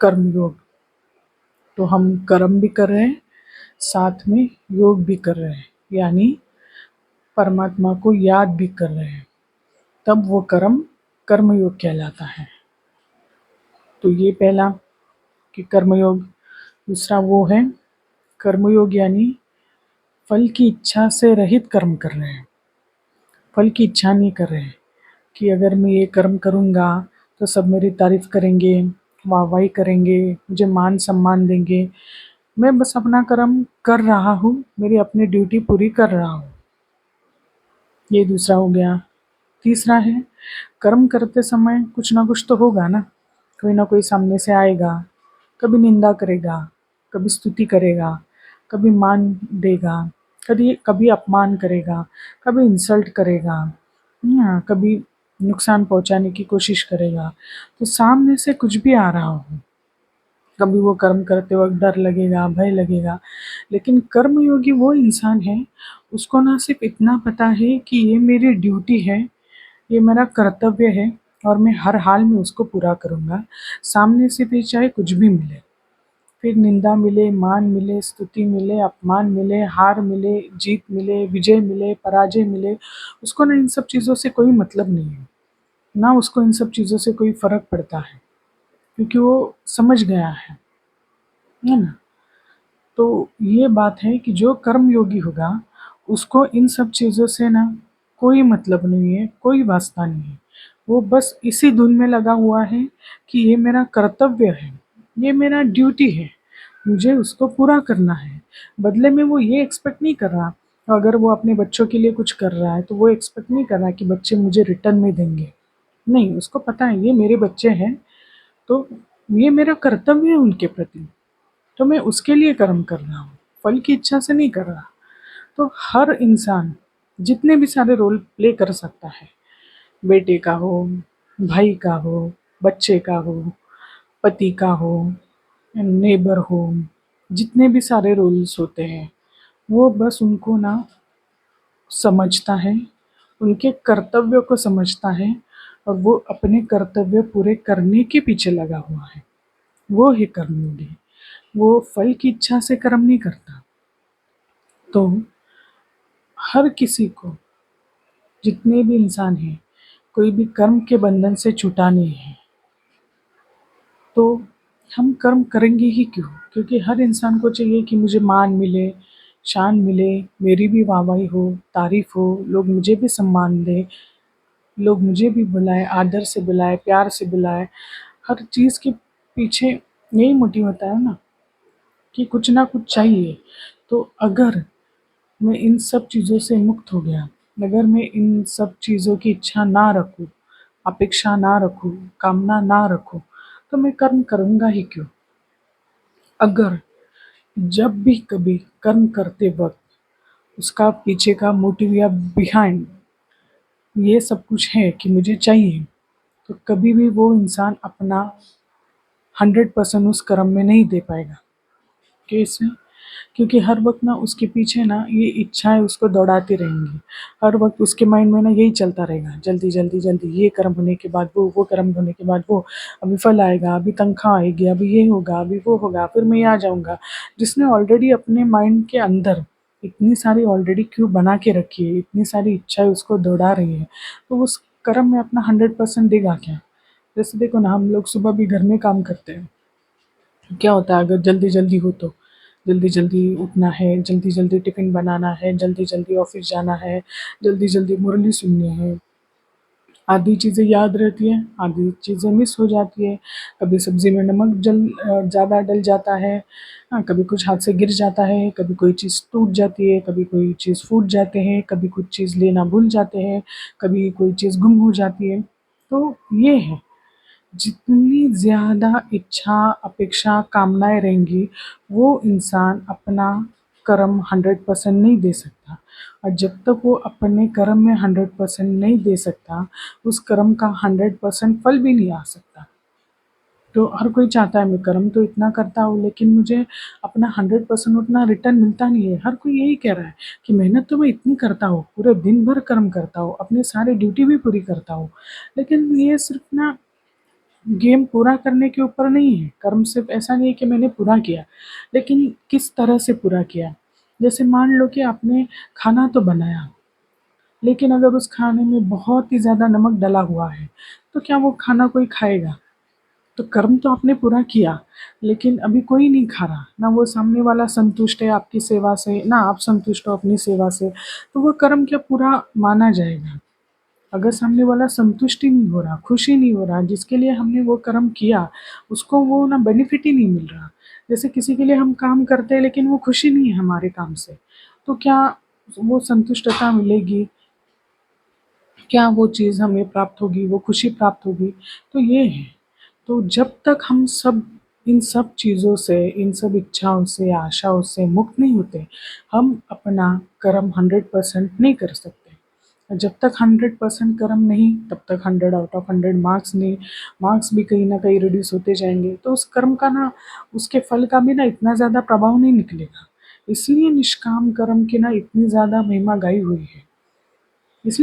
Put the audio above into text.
कर्मयोग। तो हम कर्म भी कर रहे हैं, साथ में योग भी कर रहे हैं, यानी परमात्मा को याद भी कर रहे हैं, तब वो कर्म कर्मयोग कहलाता है। तो ये पहला कि कर्मयोग। दूसरा वो है कर्मयोग, यानी फल की इच्छा से रहित कर्म कर रहे हैं। फल की इच्छा नहीं कर रहे हैं कि अगर मैं ये कर्म करूँगा तो सब मेरी तारीफ करेंगे, वाहवाही करेंगे, मुझे मान सम्मान देंगे। मैं बस अपना कर्म कर रहा हूँ, मेरी अपनी ड्यूटी पूरी कर रहा हूँ। ये दूसरा हो गया। तीसरा है कर्म करते समय कुछ ना कुछ तो होगा ना, कोई ना कोई सामने से आएगा, कभी निंदा करेगा, कभी स्तुति करेगा, कभी मान देगा, कभी कभी अपमान करेगा, कभी इंसल्ट करेगा, कभी नुकसान पहुंचाने की कोशिश करेगा। तो सामने से कुछ भी आ रहा हो, कभी वो कर्म करते वक्त डर लगेगा, भय लगेगा। लेकिन कर्मयोगी वो इंसान है, उसको ना सिर्फ इतना पता है कि ये मेरी ड्यूटी है, ये मेरा कर्तव्य है और मैं हर हाल में उसको पूरा करूँगा। सामने से भी चाहे कुछ भी मिले, फिर निंदा मिले, मान मिले, स्तुति मिले, अपमान मिले, हार मिले, जीत मिले, विजय मिले, पराजय मिले, उसको ना इन सब चीज़ों से कोई मतलब नहीं है। ना उसको इन सब चीज़ों से कोई फ़र्क पड़ता है, क्योंकि वो समझ गया है ना? तो ये बात है कि जो कर्म योगी होगा, उसको इन सब चीज़ों से ना कोई मतलब नहीं है, कोई वास्ता नहीं है। वो बस इसी धुन में लगा हुआ है कि ये मेरा कर्तव्य है, ये मेरा ड्यूटी है, मुझे उसको पूरा करना है। बदले में वो ये एक्सपेक्ट नहीं कर रहा, अगर वो अपने बच्चों के लिए कुछ कर रहा है तो वो एक्सपेक्ट नहीं कर रहा कि बच्चे मुझे रिटर्न में देंगे। नहीं, उसको पता है ये मेरे बच्चे हैं, तो ये मेरा कर्तव्य है उनके प्रति, तो मैं उसके लिए कर्म कर रहा हूँ, फल की इच्छा से नहीं कर रहा। तो हर इंसान जितने भी सारे रोल प्ले कर सकता है, बेटे का हो, भाई का हो, बच्चे का हो, पति का हो, नेबर हो, जितने भी सारे रोल्स होते हैं, वो बस उनको ना समझता है, उनके कर्तव्यों को समझता है और वो अपने कर्तव्य पूरे करने के पीछे लगा हुआ है। वो है कर्मयोगी। वो फल की इच्छा से कर्म नहीं करता। तो हर किसी को, जितने भी इंसान हैं, कोई भी कर्म के बंधन से छूटा नहीं है। तो हम कर्म करेंगे ही क्यों? क्योंकि हर इंसान को चाहिए कि मुझे मान मिले, शान मिले, मेरी भी वाहवाही हो, तारीफ हो, लोग मुझे भी सम्मान दें, लोग मुझे भी बुलाएं, आदर से बुलाएं, प्यार से बुलाएं। हर चीज़ के पीछे यही मोटिव होता है ना, कि कुछ ना कुछ चाहिए। तो अगर मैं इन सब चीज़ों से मुक्त हो गया, अगर मैं इन सब चीज़ों की इच्छा ना रखूँ, अपेक्षा ना रखूँ, कामना ना रखूँ, तो मैं कर्म करूँगा ही क्यों? अगर जब भी कभी कर्म करते वक़्त उसका पीछे का मोटिव या बिहाइंड ये सब कुछ है कि मुझे चाहिए, तो कभी भी वो इंसान अपना 100% उस कर्म में नहीं दे पाएगा। कैसे? क्योंकि हर वक़्त ना उसके पीछे ना ये इच्छाएँ उसको दौड़ाती रहेंगी। हर वक़्त उसके माइंड में ना यही चलता रहेगा, जल्दी, जल्दी, जल्दी ये कर्म होने के बाद वो कर्म होने के बाद वो, अभी फल आएगा, अभी तनख्वाह आएगी, अभी ये होगा, अभी वो होगा, फिर मैं यहाँ जाऊँगा। जिसने ऑलरेडी अपने माइंड के अंदर इतनी सारी ऑलरेडी क्यू बना के रखी है, इतनी सारी इच्छाएँ उसको दौड़ा रही हैं, तो उस कर्म में अपना 100% देगा क्या? जैसे देखो ना, हम लोग सुबह भी घर में काम करते हैं। क्या होता है अगर जल्दी-जल्दी हो तो? जल्दी-जल्दी उठना है, जल्दी-जल्दी टिफ़िन बनाना है, जल्दी-जल्दी ऑफ़िस जाना है, जल्दी-जल्दी मुरली सुननी है। आधी चीज़ें याद रहती हैं, आधी चीज़ें मिस हो जाती है। कभी सब्ज़ी में नमक ज़्यादा डल जाता है, कभी कुछ हाथ से गिर जाता है, कभी कोई चीज़ टूट जाती है, कभी कोई चीज़ फूट जाते हैं, कभी कुछ चीज़ लेना भूल जाते हैं, कभी कोई चीज़ गुम हो जाती है। तो ये है, जितनी ज़्यादा इच्छा, अपेक्षा, कामनाएँ रहेंगी, वो इंसान अपना कर्म 100% नहीं दे सकता। और जब तक वो अपने कर्म में 100% नहीं दे सकता, उस कर्म का 100% फल भी नहीं आ सकता। तो हर कोई चाहता है मैं कर्म तो इतना करता हूँ, लेकिन मुझे अपना 100% उतना रिटर्न मिलता नहीं है। हर कोई यही कह रहा है कि मेहनत तो मैं इतनी करता हूँ, पूरे दिन भर कर्म करता हूँ, अपनी सारी ड्यूटी भी पूरी करता हूँ, लेकिन ये सिर्फ़ ना गेम पूरा करने के ऊपर नहीं है। कर्म सिर्फ ऐसा नहीं है कि मैंने पूरा किया, लेकिन किस तरह से पूरा किया। जैसे मान लो कि आपने खाना तो बनाया, लेकिन अगर उस खाने में बहुत ही ज़्यादा नमक डला हुआ है, तो क्या वो खाना कोई खाएगा? तो कर्म तो आपने पूरा किया, लेकिन अभी कोई नहीं खा रहा, ना वो सामने वाला संतुष्ट है आपकी सेवा से, ना आप संतुष्ट हो अपनी सेवा से, तो वो कर्म क्या पूरा माना जाएगा? अगर सामने वाला संतुष्ट ही नहीं हो रहा, खुश ही नहीं हो रहा, जिसके लिए हमने वो कर्म किया, उसको वो ना बेनिफिट ही नहीं मिल रहा। जैसे किसी के लिए हम काम करते हैं लेकिन वो खुशी नहीं है हमारे काम से, तो क्या वो संतुष्टता मिलेगी? क्या वो चीज़ हमें प्राप्त होगी, वो खुशी प्राप्त होगी? तो ये है। तो जब तक हम सब इन सब चीज़ों से, इन सब इच्छाओं से, आशाओं से मुक्त नहीं होते, हम अपना कर्म 100% नहीं कर सकते। जब तक 100% कर्म नहीं, तब तक 100 आउट ऑफ 100 मार्क्स नहीं, मार्क्स भी कहीं न कहीं रिड्यूस होते जाएँगे। तो उस कर्म का ना, उसके फल का भी ना इतना ज़्यादा प्रभाव नहीं निकलेगा। इसलिए निष्काम कर्म की ना इतनी ज़्यादा महिमा गाई हुई है।